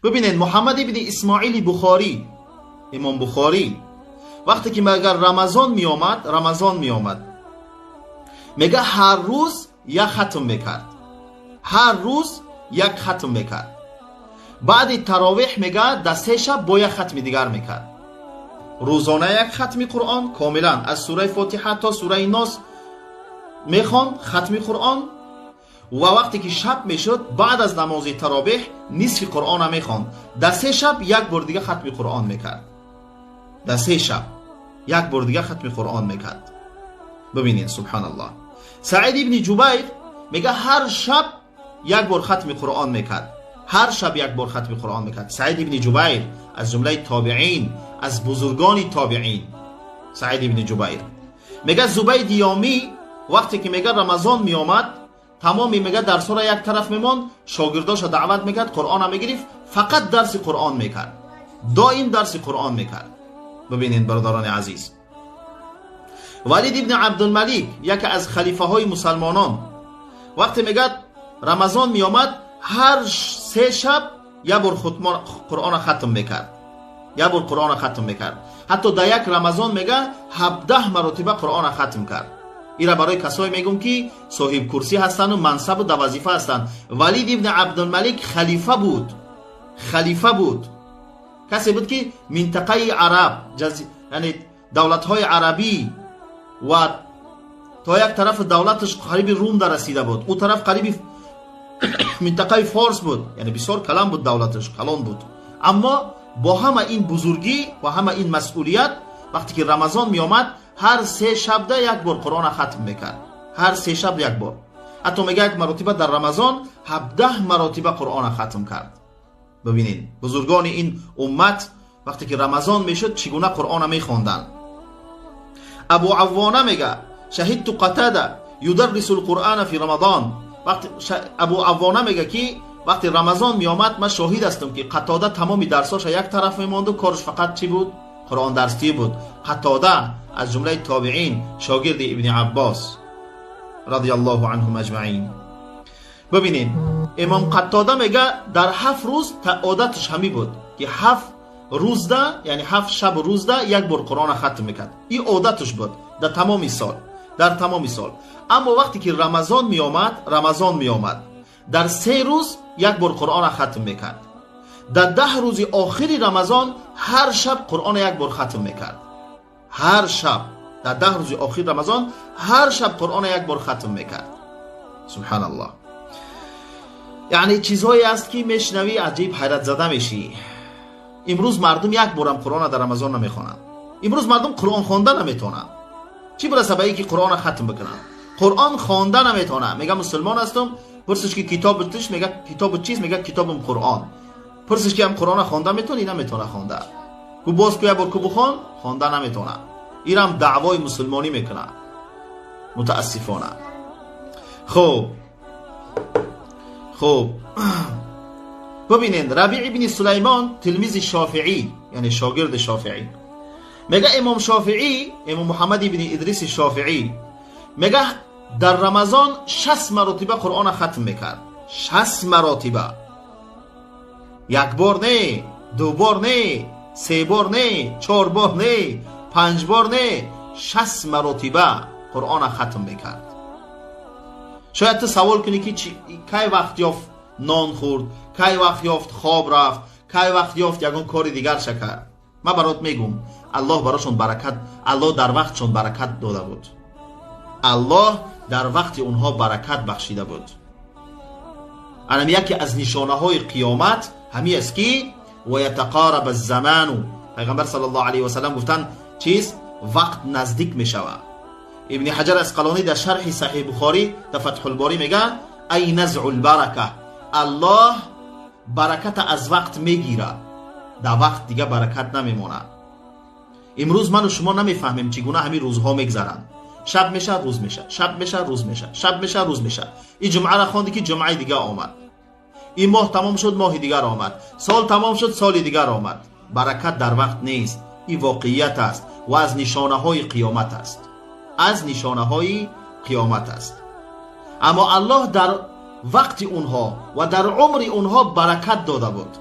ببینید محمد ابن اسماعیل بخاری، امام بخاری، وقتی که مگر رمضان می آمد میگه هر روز یک ختم میکرد، هر روز یک ختم میکرد. بعد تراویح میگه در 3 شب با یک ختم دیگر میکرد. روزانه یک ختم قرآن کاملا از سوره فاتحه تا سوره ناس میخوان ختم قرآن، و وقتی که شب میشد بعد از نماز تراویح نصف قرآن میخوان. در 3 شب یک بار دیگه ختم قرآن میکرد، در 3 شب یک بار دیگه ختم قرآن میکرد. ببینید سبحان الله. سعید ابن جبیر میگه هر شب یک بار ختم قرآن میکرد، هر شب یک بار ختم قرآن میکرد. سعید ابن جبیر از جمله تابعین، از بزرگان تابعین. سعید ابن جبیر میگه زبید یامی وقتی که میگه رمضان میامد تمامی میگه درس را یک طرف میموند، شاگرداش دعوت میکرد، قرآن هم میگرفت، فقط درس قرآن میکرد، دائم درس قرآن میکرد. ببینید برادران عزیز، ولید ابن عبدالملک یکی از خلیفه های مسلمانان وقتی میگه رمضان میامد هر 3 شب یک بار قرآن ختم میکرد، یک بار قرآن ختم میکرد. حتی در یک رمضان میگه 17 مرتبه قرآن ختم کرد. ایرا برای کسایی میگم که صاحب کرسی هستند و منصب و در وظیفه هستند. ولید ابن عبدالملک خلیفه بود، خلیفه بود، کسی بود که منطقه عرب یعنی دولت های عربی و تا یک طرف دولتش قریب روم در رسیده بود، او طرف قریب منطقه فارس بود، یعنی بسیار کلان بود، دولتش کلان بود. اما با همه این بزرگی و همه این مسئولیت وقتی که رمضان می آمد هر 3 شب ده یک بار قرآن ختم میکرد، هر 3 شب یک بار. حتی میگه یک مرتبه در رمضان 17 مرتبه قرآن ختم کرد. ببینید بزرگان این امت وقتی که رمضان میشد چگونه قرآن میخواندند. ابو عوانه میگه شهدت قتاده یدرس القرآن فی رمضان. وقتی ابو عوانه میگه که وقتی رمضان میامد من شاهد هستم که قتاده تمامی درساش یک طرف میماند و کارش فقط چی بود؟ قرآن درسی بود. قتاده از جمله تابعین، شاگرد ابن عباس رضی الله عنهم اجمعین. ببینید امام قتاده میگه در 7 روز عادتش همی بود که 7 روز ده، یعنی 7 شب و روز ده یک بار قرآن ختم میکرد. این عادتش بود در تمام سال، در تمام سال. اما وقتی که رمضان میامد در 3 روز یک بار قرآن ختم میکرد. در 10 روز آخری رمضان هر شب قرآن یک بار ختم میکرد، هر شب در 10 روز آخر رمضان هر شب قرآن یک بار ختم میکرد. سبحان الله. یعنی چیزهایی است که میشنوی عجیب حیرت زده میشی. امروز مردم یک بارم قرآن در رمضان نمیخوانند. امروز مردم قرآن خوانده نمیتونن، چی برسه به اینکه قرآن ختم بکنن؟ قرآن خوانده نمیتونه. میگه مسلمان هستم، پرسش که کتاب چیست؟ میگه کتاب چیست؟ میگه کتابم قرآن. پرسش که هم قرآن خوانده میتونی؟ نمیتونه خوانده. کو باز کو یک بار کو بخوان خوانده نمیتونه. اینم دعوای مسلمانی میکنه متاسفانه. خب ببینید ربیع ابن سلیمان تلمیذ شافعی، یعنی شاگرد شافعی، میگه امام شافعی، امام محمد ابن ادریس شافعی میگه در رمضان 60 مرتبه قرآن ختم میکرد. 60 مرتبه، یک بار نه، 2 بار نه، 3 بار نه، 4 بار نه، 5 بار نه، 60 مرتبه قرآن ختم میکرد. شاید تو سوال کنی که کی وقت یافت نان خورد، کی وقت یافت خواب رفت، کی وقت یافت یگان کار دیگر کرد. من برات میگم الله براشون برکت، الله در وقتشون برکت داده بود. الله در وقت اونها برکت بخشیده بود. الان یکی از نشانه های قیامت همین است که و یتقارب الزمان. پیغمبر صلی الله علیه و سلم گفتن چیز؟ وقت نزدیک می شود. ابن حجر اسقلانی در شرح صحیح بخاری در فتح الباری میگه ای نزع البرکه، الله برکت از وقت میگیره، در وقت دیگه برکت نمیمونه. امروز من و شما نمیفهمیم چگونه همین روزها میگذرن. شب میشه روز میشه، شب میشه روز میشه، شب میشه روز میشه. این جمعه را خواندی که جمعه دیگه آمد، این ماه تمام شد ماه دیگر آمد، سال تمام شد سال دیگر آمد. برکت در وقت نیست. این واقعیت است و از نشانه های قیامت است، از نشانه های قیامت است. اما الله در وقت اونها و در عمر اونها برکت داده بود.